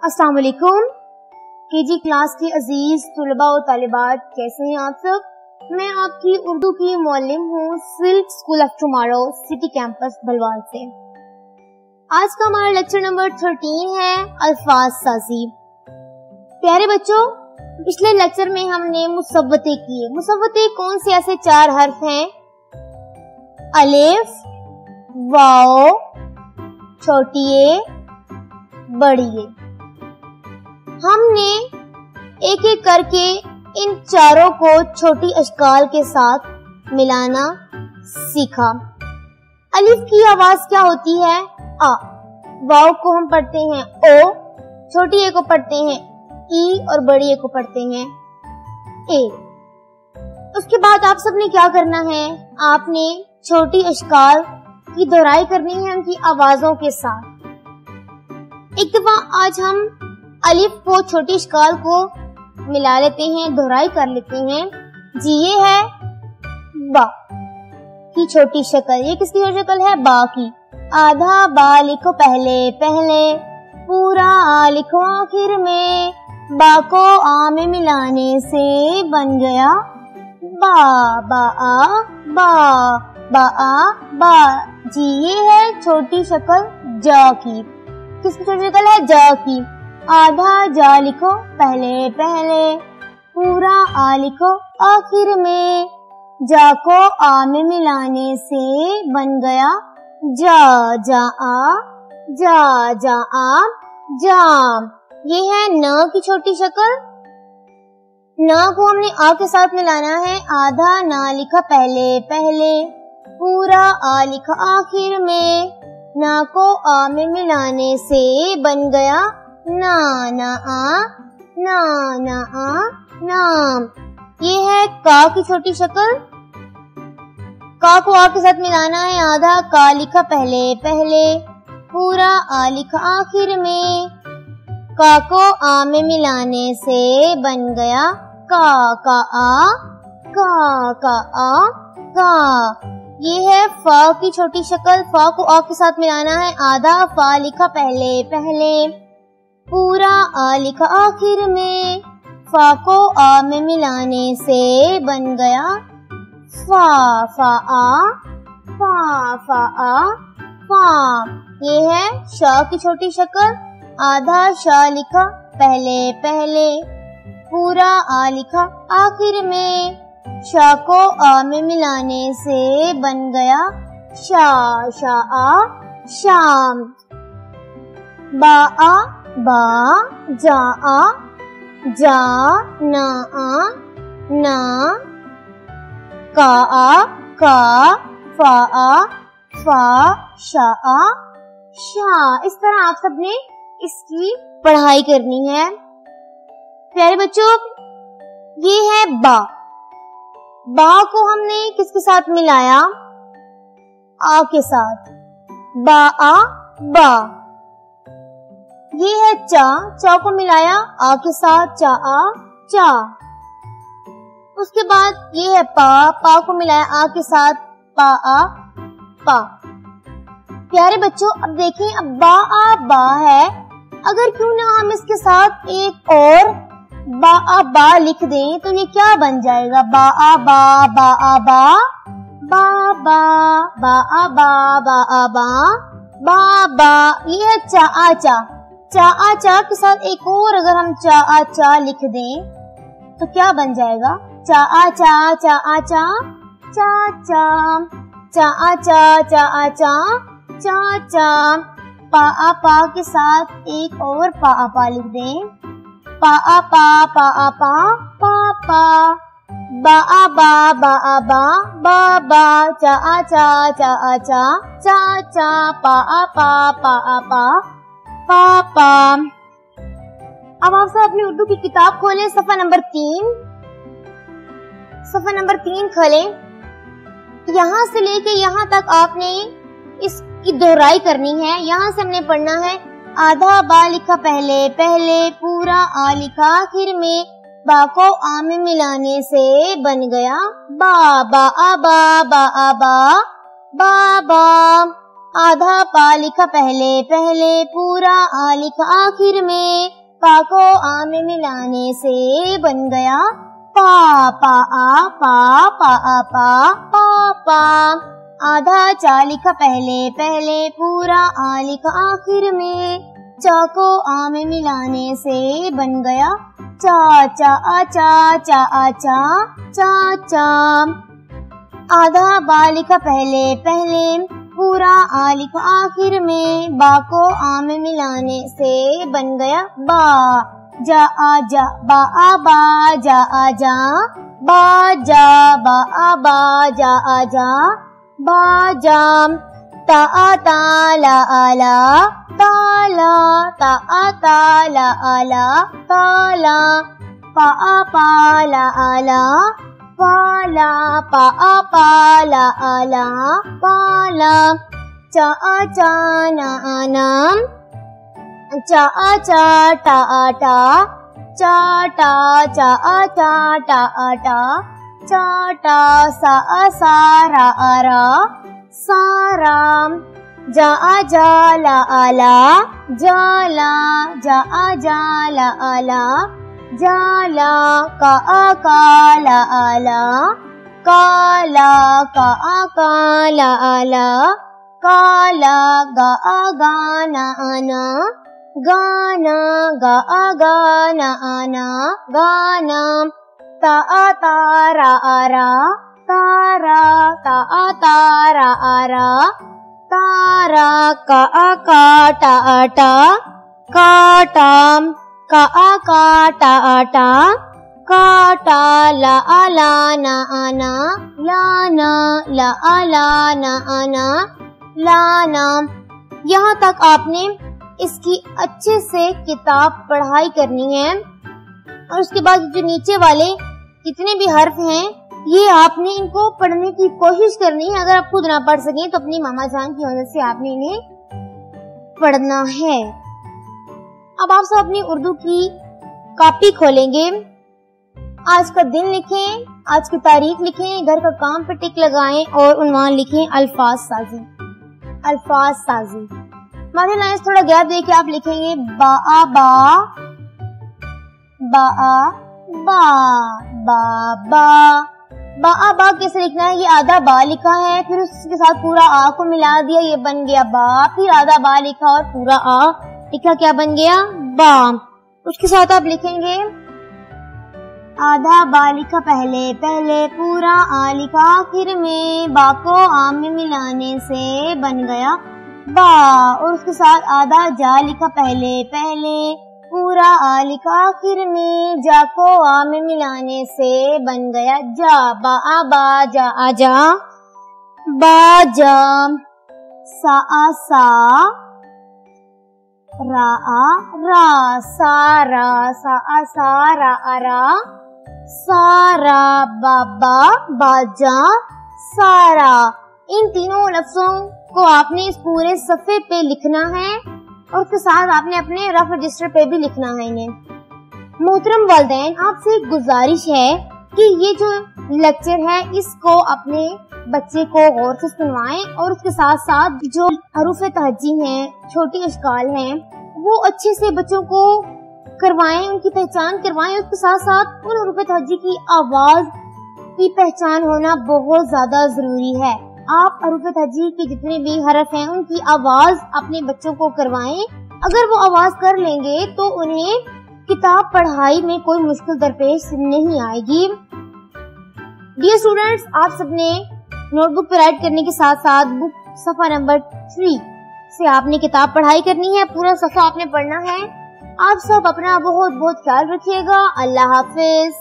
अस्सलाम वालेकुम। KG class के अजीज तुलबा और तालिबात, कैसे हैं आप सब? मैं आपकी उर्दू की मौलिम हूँ silk school of tomorrow, city campus Balwal से। आज का हमारा लेक्चर नंबर 13 है अल्फाज साजी। प्यारे बच्चों, पिछले लेक्चर में हमने मुसव्वते किए। मुसव्वते कौन से ऐसे 4 हर्फ हैं? अलिफ, वाओ, छोटी ए, बड़ी ए। हमने एक एक करके इन चारों को छोटी अशकाल के साथ मिलाना सीखा। अलिफ की आवाज क्या होती है? आ। वाव को हम पढ़ते हैं ओ, छोटी ए को पढ़ते हैं ई और बड़ी ए को पढ़ते हैं ए। उसके बाद आप सबने क्या करना है? आपने छोटी अशकाल की दोहराई करनी है उनकी आवाजों के साथ। एक दफा आज हम अलिफ को, छोटी अशकाल को मिला लेते हैं, दोहराई कर लेते हैं। जी, ये है बा की छोटी शक्ल। ये किसकी छोटी शक्ल है? बा की। आधा बा लिखो पहले पहले, पूरा आ लिखो आखिर में, बा को आ में मिलाने से बन गया बा। बा आ बा, बा आ बा। जी, ये है छोटी शक्ल जा की। किसकी छोटी शक्ल है? जा की। आधा जा लिखो पहले पहले, पूरा आ लिखो आखिर में, जा को आ में मिलाने से बन गया जा। जा आ जा, जा आ जा। ये है न की छोटी शक्ल। न को हमने आ के साथ मिलाना है। आधा ना लिखा पहले पहले, पूरा आ लिखा आखिर में, ना को आ में मिलाने से बन गया ना। ना आ ना, ना आ नाम। ये है का की छोटी शक्ल। का को आ के साथ मिलाना है। आधा का लिखा पहले पहले, पूरा आ लिखा आखिर में, का को आ में मिलाने से बन गया का। का आ का आ का। ये है फा की छोटी शक्ल। फा को आ के साथ मिलाना है। आधा फा लिखा पहले पहले, पूरा आ लिखा आखिर में, फा को आ में मिलाने से बन गया फा। फा आ फा। ये है शा की छोटी शक्ल। आधा शा लिखा पहले पहले, पूरा आ लिखा आखिर में, शा को आ में मिलाने से बन गया शा। शा आ शाम। बा आ बा, जा आ जा, ना आ ना, का आ का, फा आ फा, शा आ शा। इस तरह आप सबने इसकी पढ़ाई करनी है। प्यारे बच्चों, ये है बा। बा को हमने किसके साथ मिलाया? आ के साथ। बा आ बा। ये है चा। चा को मिलाया आ के साथ। चा आ चा। उसके बाद ये है पा। पा को मिलाया आ के साथ। पा आ पा। प्यारे बच्चों, अब देखें, अब बा आ बा है, अगर क्यों ना हम इसके साथ एक और बा आ बा लिख दें तो ये क्या बन जाएगा? बा आ बा, बा आ बा, बा बा, बा आ बा, बा आ बा, बा बा। ये है चा आ चा। चा आ चा के साथ एक और अगर हम चा आ चा लिख दें तो क्या बन जाएगा? चा आ चा, चा आ चा, चा चा, चा आ चा, चा आ चा, चा चा। पा आ पा के साथ एक और पा आ पा लिख दें। पा आ पा, पा आ पा, पा पा। बा आ बा, बा आ बा, बा बा। चा आ चा, चा आ चा, चा चा। पा आ पा, पा आ पा, पापा। अब आप सब अपनी उर्दू की किताब खोलें, सफा नंबर 3। सफा नंबर 3 खोलें। यहाँ से लेके यहाँ तक आपने इसकी दोहराई करनी है। यहाँ से हमने पढ़ना है आधा बा लिखा पहले पहले, पूरा आ लिखा आखिर में, बा को आ में मिलाने से बन गया बा। बा आ बा, बा आ बा, बा बा। आधा पा लिखा पहले पहले, पूरा आ लिखा आखिर में, पा को आ में मिलाने से बन गया पा। पा आ पा, पा आ पा, पा पा। आधा चा लिखा पहले पहले, पूरा आ लिखा आखिर में, चा को आ में मिलाने से बन गया चा। चा आ चा, चा आ चा, चा चा। आधा बा लिखा पहले पहले, पूरा आ लिखा आखिर में, बा को आ में मिलाने से बन गया बा। जा आ जा, बा आ बा, जा आ जा, बा जा, बा आ बा, जा आ जा, बा जा। ता आ ता ला आ ला, ताला, ता आ ता ला आ ला, ताला। पा आ पा ला आ ला, पाला, पा आ पा ला आ ला, पाला। चा आ चा ना आ नाम, चा आ चा टा आ टा, चाटा, चा आ चा टा आ टा, चाटा। सा आ सा रा आ रा, सारा। जा आ जा ला आ ला, जाला, जा आ जा ला आ ला, जाला। का आ का ला आ ला, काला, का आ का ला आ ला, काला। गा आ गा ना आना, गाना, गा आ गा ना आना, गाना। ता आ ता रा आ रा, तारा, ता आ ता रा आ रा, तारा। का आ का टा आ टा, काटा, का आ का टा आ टा, काटा। ला आ ला ना आना, लाना, ला आ ला ना आना, लाना। यहाँ तक आपने इसकी अच्छे से किताब पढ़ाई करनी है और उसके बाद जो नीचे वाले जितने भी हर्फ हैं ये आपने इनको पढ़ने की कोशिश करनी है। अगर आप खुद ना पढ़ सकें तो अपनी मामा जान की मदद से आपने इन्हें पढ़ना है। अब आप सब अपनी उर्दू की कॉपी खोलेंगे, आज का दिन लिखें, आज की तारीख लिखें, घर का काम पे टिक लगाएं और उन्वान लिखें अल्फाज साजी। अल्फाज साजी माने लाइन थोड़ा गैप दे के आप लिखेंगे बा आ बा, बा आ बा, बा बा। बा आ बा कैसे लिखना है? ये आधा बा लिखा है, फिर उसके साथ पूरा आ को मिला दिया, ये बन गया बा। फिर आधा बा लिखा और पूरा आ लिखा, क्या बन गया? बा। उसके साथ आप लिखेंगे आधा बा लिखा पहले पहले, पूरा आ लिखा आखिर में, बा को आ में मिलाने से बन गया बा। और उसके साथ आधा जा लिखा पहले पहले, पूरा आ लिखा आखिर में, जा को आ में मिलाने से बन गया जा। बा आ बा, जा आ जा, बा जा। सा आ सा, रा आ रा, सारा, सा आ सा, रा आ रा, सारा। बाबा, बाजा, सारा। इन तीनों लफ्जों को आपने इस पूरे सफ़े पे लिखना है और उसके साथ आपने अपने रफ रजिस्टर पे भी लिखना है इन्हें। मोहतरम वालिदैन, आपसे एक गुजारिश है कि ये जो लेक्चर है इसको अपने बच्चे को गौर से सुनवाएं और उसके साथ साथ जो हरूफ तहज्जी हैं, छोटी अशकाल हैं, वो अच्छे से बच्चों को करवाएं, उनकी पहचान करवाएं। उसके साथ साथ उन हरूफ तहज्जी की आवाज की पहचान होना बहुत ज्यादा जरूरी है। आप हरूफ तहज्जी के जितने भी हरफ हैं उनकी आवाज अपने बच्चों को करवाएं। अगर वो आवाज कर लेंगे तो उन्हें किताब पढ़ाई में कोई मुश्किल दरपेश नहीं आएगी। डियर स्टूडेंट्स, आप सबने नोटबुक पे राइट करने के साथ साथ बुक सफा नंबर 3 से आपने किताब पढ़ाई करनी है, पूरा सफा आपने पढ़ना है। आप सब अपना बहुत बहुत ख्याल रखिएगा। अल्लाह हाफिज।